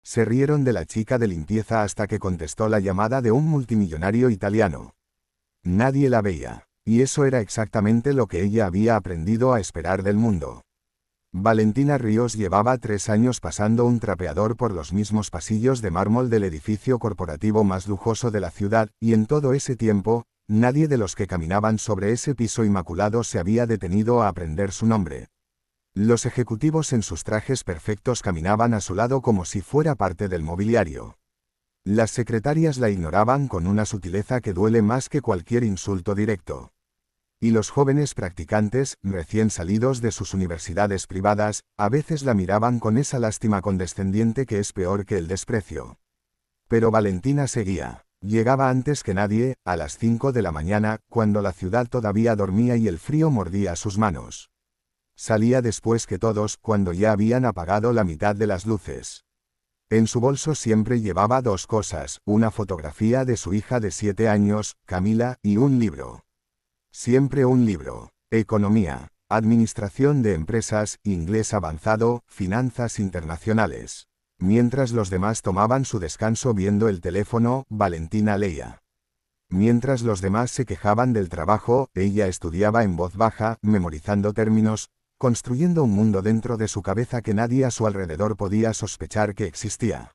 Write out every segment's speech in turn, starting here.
Se rieron de la chica de limpieza hasta que contestó la llamada de un multimillonario italiano. Nadie la veía, y eso era exactamente lo que ella había aprendido a esperar del mundo. Valentina Ríos llevaba 3 años pasando un trapeador por los mismos pasillos de mármol del edificio corporativo más lujoso de la ciudad, y en todo ese tiempo, nadie de los que caminaban sobre ese piso inmaculado se había detenido a aprender su nombre. Los ejecutivos en sus trajes perfectos caminaban a su lado como si fuera parte del mobiliario. Las secretarias la ignoraban con una sutileza que duele más que cualquier insulto directo. Y los jóvenes practicantes, recién salidos de sus universidades privadas, a veces la miraban con esa lástima condescendiente que es peor que el desprecio. Pero Valentina seguía. Llegaba antes que nadie, a las 5 de la mañana, cuando la ciudad todavía dormía y el frío mordía sus manos. Salía después que todos, cuando ya habían apagado la mitad de las luces. En su bolso siempre llevaba 2 cosas, una fotografía de su hija de 7 años, Camila, y un libro. Siempre un libro. Economía, administración de empresas, inglés avanzado, finanzas internacionales. Mientras los demás tomaban su descanso viendo el teléfono, Valentina leía. Mientras los demás se quejaban del trabajo, ella estudiaba en voz baja, memorizando términos, construyendo un mundo dentro de su cabeza que nadie a su alrededor podía sospechar que existía.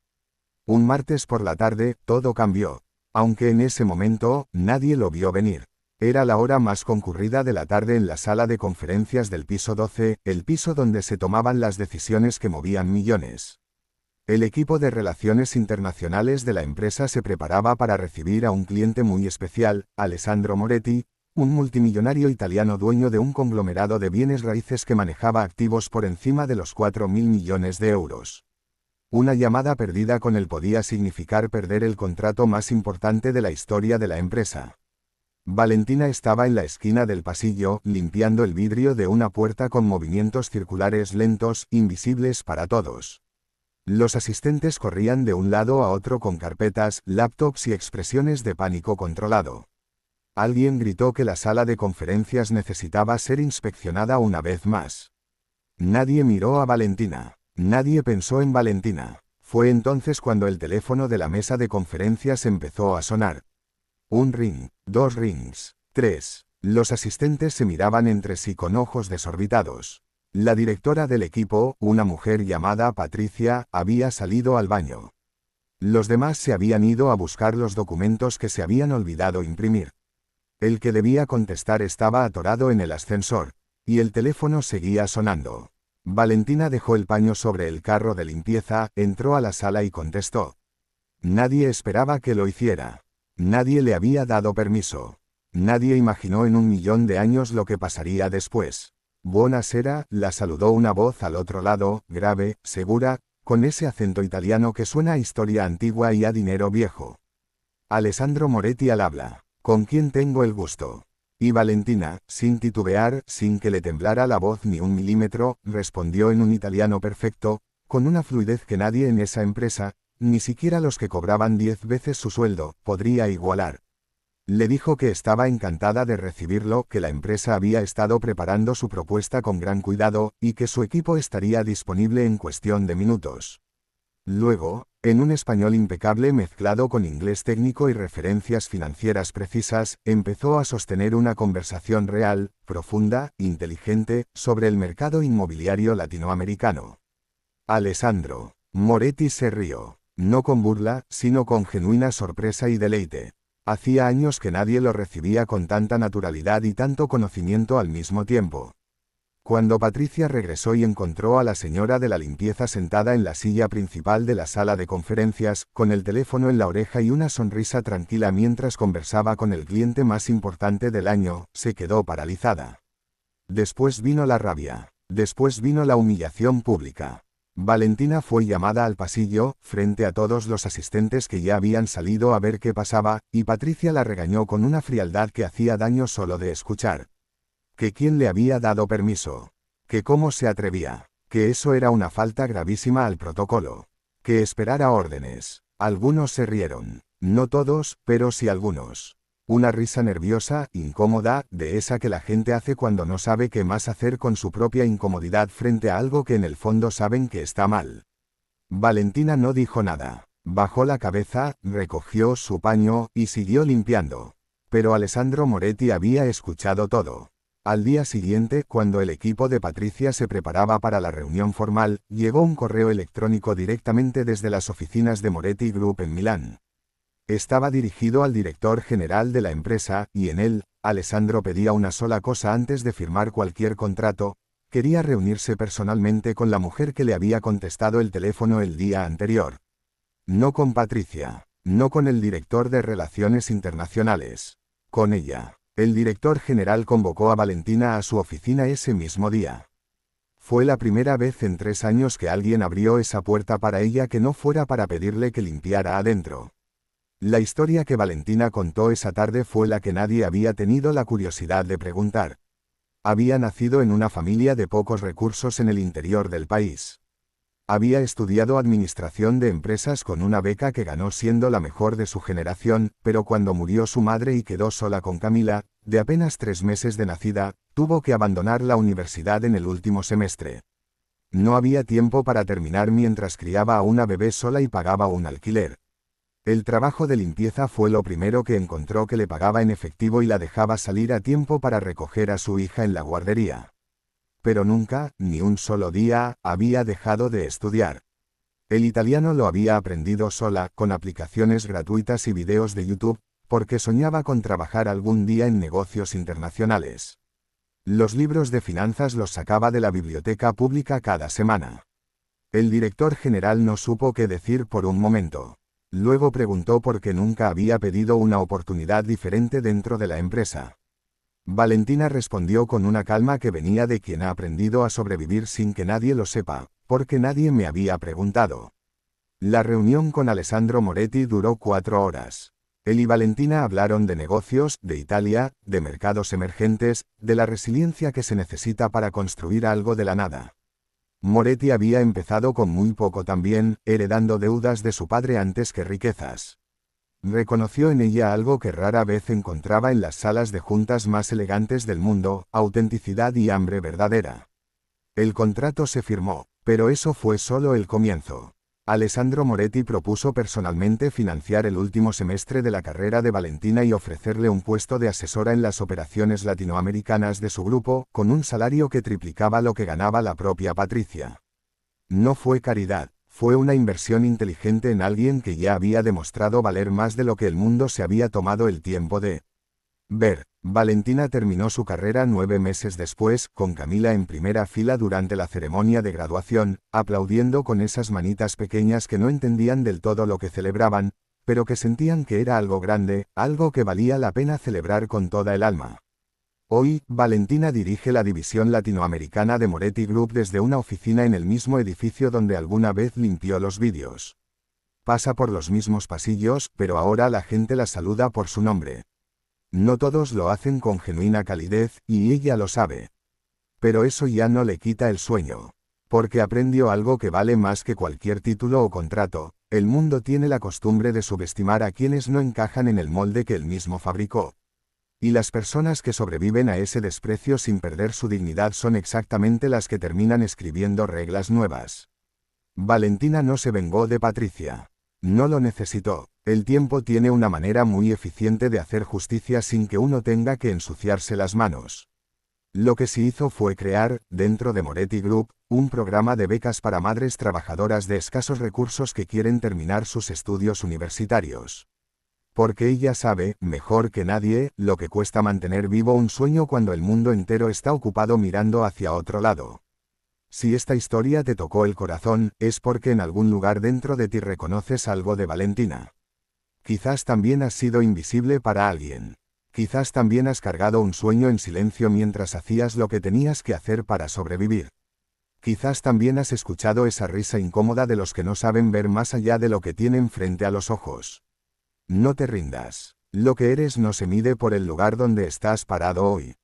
Un martes por la tarde, todo cambió. Aunque en ese momento, nadie lo vio venir. Era la hora más concurrida de la tarde en la sala de conferencias del piso 12, el piso donde se tomaban las decisiones que movían millones. El equipo de relaciones internacionales de la empresa se preparaba para recibir a un cliente muy especial, Alessandro Moretti, un multimillonario italiano dueño de un conglomerado de bienes raíces que manejaba activos por encima de los 4.000 millones de euros. Una llamada perdida con él podía significar perder el contrato más importante de la historia de la empresa. Valentina estaba en la esquina del pasillo, limpiando el vidrio de una puerta con movimientos circulares lentos, invisibles para todos. Los asistentes corrían de un lado a otro con carpetas, laptops y expresiones de pánico controlado. Alguien gritó que la sala de conferencias necesitaba ser inspeccionada una vez más. Nadie miró a Valentina. Nadie pensó en Valentina. Fue entonces cuando el teléfono de la mesa de conferencias empezó a sonar. Un ring, 2 rings, 3. Los asistentes se miraban entre sí con ojos desorbitados. La directora del equipo, una mujer llamada Patricia, había salido al baño. Los demás se habían ido a buscar los documentos que se habían olvidado imprimir. El que debía contestar estaba atorado en el ascensor, y el teléfono seguía sonando. Valentina dejó el paño sobre el carro de limpieza, entró a la sala y contestó. Nadie esperaba que lo hiciera. Nadie le había dado permiso. Nadie imaginó en 1.000.000 de años lo que pasaría después. Buonasera, la saludó una voz al otro lado, grave, segura, con ese acento italiano que suena a historia antigua y a dinero viejo. Alessandro Moretti al habla. ¿Con quién tengo el gusto? Y Valentina, sin titubear, sin que le temblara la voz ni un milímetro, respondió en un italiano perfecto, con una fluidez que nadie en esa empresa, ni siquiera los que cobraban 10 veces su sueldo, podría igualar. Le dijo que estaba encantada de recibirlo, que la empresa había estado preparando su propuesta con gran cuidado, y que su equipo estaría disponible en cuestión de minutos. Luego, en un español impecable mezclado con inglés técnico y referencias financieras precisas, empezó a sostener una conversación real, profunda, inteligente, sobre el mercado inmobiliario latinoamericano. Alessandro Moretti se rió, no con burla, sino con genuina sorpresa y deleite. Hacía años que nadie lo recibía con tanta naturalidad y tanto conocimiento al mismo tiempo. Cuando Patricia regresó y encontró a la señora de la limpieza sentada en la silla principal de la sala de conferencias, con el teléfono en la oreja y una sonrisa tranquila mientras conversaba con el cliente más importante del año, se quedó paralizada. Después vino la rabia. Después vino la humillación pública. Valentina fue llamada al pasillo, frente a todos los asistentes que ya habían salido a ver qué pasaba, y Patricia la regañó con una frialdad que hacía daño solo de escuchar. Que quién le había dado permiso. Que cómo se atrevía. Que eso era una falta gravísima al protocolo. Que esperara órdenes. Algunos se rieron. No todos, pero sí algunos. Una risa nerviosa, incómoda, de esa que la gente hace cuando no sabe qué más hacer con su propia incomodidad frente a algo que en el fondo saben que está mal. Valentina no dijo nada. Bajó la cabeza, recogió su paño, y siguió limpiando. Pero Alessandro Moretti había escuchado todo. Al día siguiente, cuando el equipo de Patricia se preparaba para la reunión formal, llegó un correo electrónico directamente desde las oficinas de Moretti Group en Milán. Estaba dirigido al director general de la empresa, y en él, Alessandro pedía una sola cosa antes de firmar cualquier contrato: quería reunirse personalmente con la mujer que le había contestado el teléfono el día anterior. No con Patricia, no con el director de Relaciones Internacionales. Con ella. El director general convocó a Valentina a su oficina ese mismo día. Fue la primera vez en 3 años que alguien abrió esa puerta para ella que no fuera para pedirle que limpiara adentro. La historia que Valentina contó esa tarde fue la que nadie había tenido la curiosidad de preguntar. Había nacido en una familia de pocos recursos en el interior del país. Había estudiado administración de empresas con una beca que ganó siendo la mejor de su generación, pero cuando murió su madre y quedó sola con Camila, de apenas 3 meses de nacida, tuvo que abandonar la universidad en el último semestre. No había tiempo para terminar mientras criaba a una bebé sola y pagaba un alquiler. El trabajo de limpieza fue lo primero que encontró que le pagaba en efectivo y la dejaba salir a tiempo para recoger a su hija en la guardería. Pero nunca, ni un solo día, había dejado de estudiar. El italiano lo había aprendido sola, con aplicaciones gratuitas y videos de YouTube, porque soñaba con trabajar algún día en negocios internacionales. Los libros de finanzas los sacaba de la biblioteca pública cada semana. El director general no supo qué decir por un momento. Luego preguntó por qué nunca había pedido una oportunidad diferente dentro de la empresa. Valentina respondió con una calma que venía de quien ha aprendido a sobrevivir sin que nadie lo sepa, porque nadie me había preguntado. La reunión con Alessandro Moretti duró 4 horas. Él y Valentina hablaron de negocios, de Italia, de mercados emergentes, de la resiliencia que se necesita para construir algo de la nada. Moretti había empezado con muy poco también, heredando deudas de su padre antes que riquezas. Reconoció en ella algo que rara vez encontraba en las salas de juntas más elegantes del mundo: autenticidad y hambre verdadera. El contrato se firmó, pero eso fue solo el comienzo. Alessandro Moretti propuso personalmente financiar el último semestre de la carrera de Valentina y ofrecerle un puesto de asesora en las operaciones latinoamericanas de su grupo, con un salario que triplicaba lo que ganaba la propia Patricia. No fue caridad. Fue una inversión inteligente en alguien que ya había demostrado valer más de lo que el mundo se había tomado el tiempo de ver. Valentina terminó su carrera 9 meses después, con Camila en primera fila durante la ceremonia de graduación, aplaudiendo con esas manitas pequeñas que no entendían del todo lo que celebraban, pero que sentían que era algo grande, algo que valía la pena celebrar con toda el alma. Hoy, Valentina dirige la división latinoamericana de Moretti Group desde una oficina en el mismo edificio donde alguna vez limpió los vídeos. Pasa por los mismos pasillos, pero ahora la gente la saluda por su nombre. No todos lo hacen con genuina calidez, y ella lo sabe. Pero eso ya no le quita el sueño. Porque aprendió algo que vale más que cualquier título o contrato: el mundo tiene la costumbre de subestimar a quienes no encajan en el molde que él mismo fabricó. Y las personas que sobreviven a ese desprecio sin perder su dignidad son exactamente las que terminan escribiendo reglas nuevas. Valentina no se vengó de Patricia. No lo necesitó. El tiempo tiene una manera muy eficiente de hacer justicia sin que uno tenga que ensuciarse las manos. Lo que sí hizo fue crear, dentro de Moretti Group, un programa de becas para madres trabajadoras de escasos recursos que quieren terminar sus estudios universitarios. Porque ella sabe, mejor que nadie, lo que cuesta mantener vivo un sueño cuando el mundo entero está ocupado mirando hacia otro lado. Si esta historia te tocó el corazón, es porque en algún lugar dentro de ti reconoces algo de Valentina. Quizás también has sido invisible para alguien. Quizás también has cargado un sueño en silencio mientras hacías lo que tenías que hacer para sobrevivir. Quizás también has escuchado esa risa incómoda de los que no saben ver más allá de lo que tienen frente a los ojos. No te rindas. Lo que eres no se mide por el lugar donde estás parado hoy.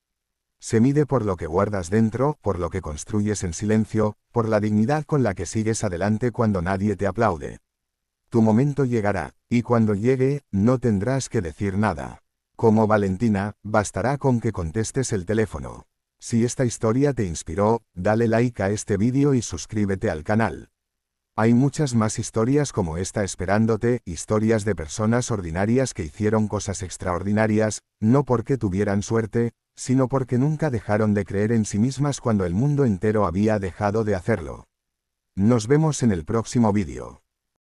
Se mide por lo que guardas dentro, por lo que construyes en silencio, por la dignidad con la que sigues adelante cuando nadie te aplaude. Tu momento llegará, y cuando llegue, no tendrás que decir nada. Como Valentina, bastará con que contestes el teléfono. Si esta historia te inspiró, dale like a este vídeo y suscríbete al canal. Hay muchas más historias como esta esperándote, historias de personas ordinarias que hicieron cosas extraordinarias, no porque tuvieran suerte, sino porque nunca dejaron de creer en sí mismas cuando el mundo entero había dejado de hacerlo. Nos vemos en el próximo vídeo.